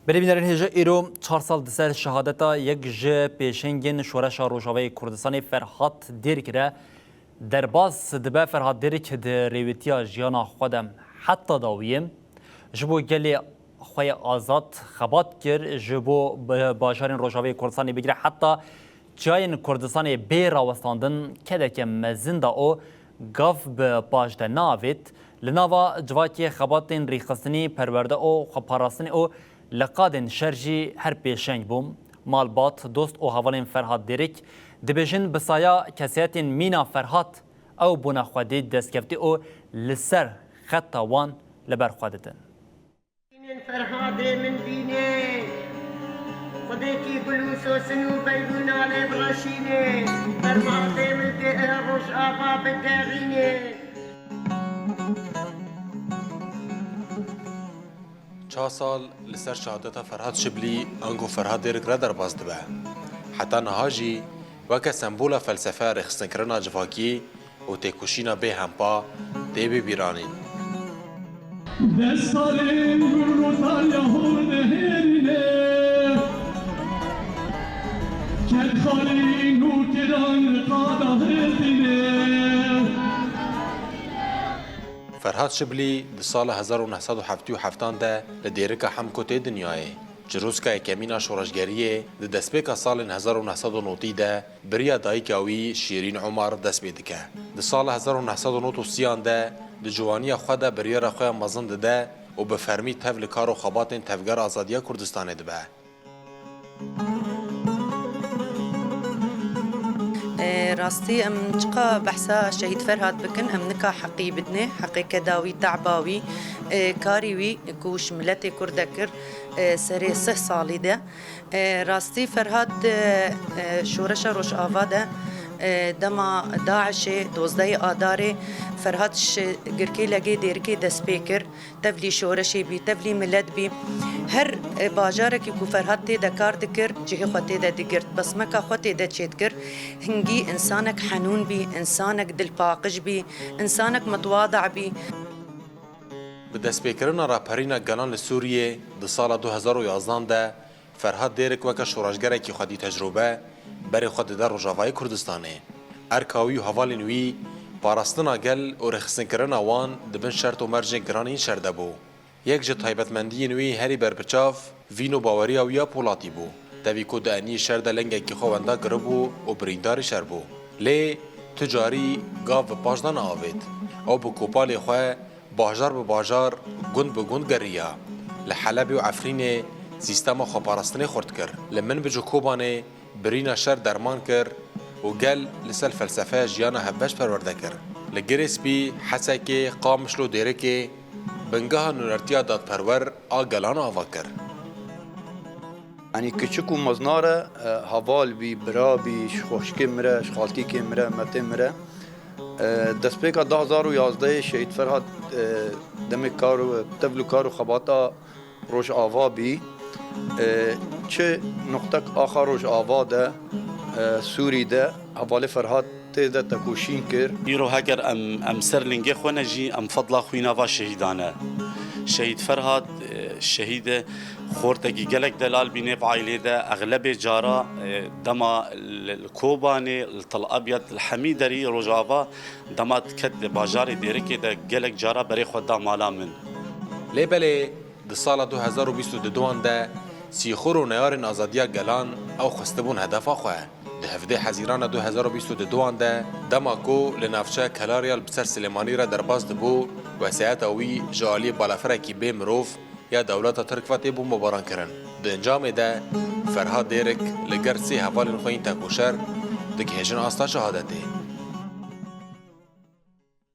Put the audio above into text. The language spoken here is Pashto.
برای هجا ایرو 4 سال دسر شهادتا یک ج پیشنگین شورش روجاوی کردستان فرهاد دیر کرده در باز دبه فرهاد دیر که در ریویتیا جیانا خودم حتی داویم جبو گلی خوی آزاد خبات کر جبو باجارین روجاوی کردستانی بگیره حتی جاین کردستانی بی راوستاندن که که مزین دا او گاف به باج ده ناوید لناوا جواکی خباتین ریخستنی پرورده او خپاراستنی او لقادن شرجی هر پیشنگ بوم مالبات دوست او حوالین فرهاد دیرک دبیجن بسایا کسیاتین مینا فرهاد او بنا خودی دستکفتی او لسر خط وان لبر خودتن فرهاد من بینه خديتي بلوس وسنو بيدون على براشيني فرماطي من روش آبا بتاغيني 4 سال لسر شهادت فرهاد شبلی انگو فرهاد دیرک را در باز دبه حتی نهاجی وکه سمبولا فلسفه رخصن کرنا جفاکی و تکوشینا به همپا دیبی بیرانین دستارین گروتال یهون هرینه کدخالی نوکران قادا هرینه فرهاد شبلی در سال 1977 ده لدیرک حمکوت دنیای جروسکا کمینا شورشگریه در دستپیک سال 1990 ده بریا دایکاوی شیرین عمر دست بیدکه در سال 1993 ده در جوانی خود بریا رخوی مزند ده و به فرمی تفل کار و خبات تفگر آزادیا کردستان ده به راستي ام تقا بحثا شهيد فرهاد بكن ام نكا حقي بدني حقي كداوي تعباوي كاريوي كوش ملتي كردكر سري 6 سالي ده راستي فرهاد شورش روش آواده دما داعش دوزداي آداري فرهادش گركي لگي ديركي دسبيكر تفلي شورشي بي تفلي ملت بي هر باجارك يكو فرهاد تيدا كار دكر جهي خو تيدا دقرت بس مكا خو تيدا تشيدكر هنگي انسانك حنون بي انسانك دلپاقش بي انسانك متواضع بي به دستپیکرنا راپرینا گلان لسوریه در سال 2011 ده فرهاد دیرک وکه شورشگره که خودی تجربه بری خود در روجاوای کردستانه ارکاوی و حوال نوی پاراستنا گل و رخصن کرنا وان دبن شرط و مرج گرانین شرده بو یک جه تایبتمندی نوی هری برپچاف وینو باوری او یا پولاتی بو دوی که دعنی شرده لنگه که خوانده گربو و بریندار شر بو لی تجاری گاو و پاشدان آوید او بو کوپال خواه باجار به باجار گند به گند گریا لحلب و عفرین سیستم خپاراستنی خورد کر لمن بجو کوبانه برینا شر درمان کر و گل لسل فلسفه جیانا هبش پرورده کر لگریس بی حسا که قامشلو دیره که بنگاه نونرتیا داد پرور آگلان آوا کر يعني كشكو مزنارة هوال بي برا بي خوشكي مرة شخالتي كي مرة متي مرة دسبيكا 2011 شهيد فرهاد دمي كارو تفلو كارو خباتا روش آوا بي چه نقطك آخر روش آوا ده سوري ده حوالي فرهاد تيدا تكوشين كر يرو هاجر ام سرلنجي خونا جي ام فضلا خوينا va شهيدانا شهيد فرهاد شهيد خورتكي جلك دلال بنيف عائلة ده اغلب جارا دما الكوباني الطل ابيض الحميدري روجافا دما كد باجاري ديركي ده جلك جارا بري خدا مالا من لیبله در سال 2022 ده سیخور و نیارن آزادیا گلان او خستبون هدفا خواه ده هفده حزیران 2022 ده دماکو لنافچه کلاریال بسر سلیمانی را در باز دبو و سیعت اوی جالی بالافرکی بی مروف یا دولت ترکفاتی بو مباران کرن ده انجام ده فرهاد دیرک لگر سی حوال خوین تکوشر ده که هجن آستا شهادته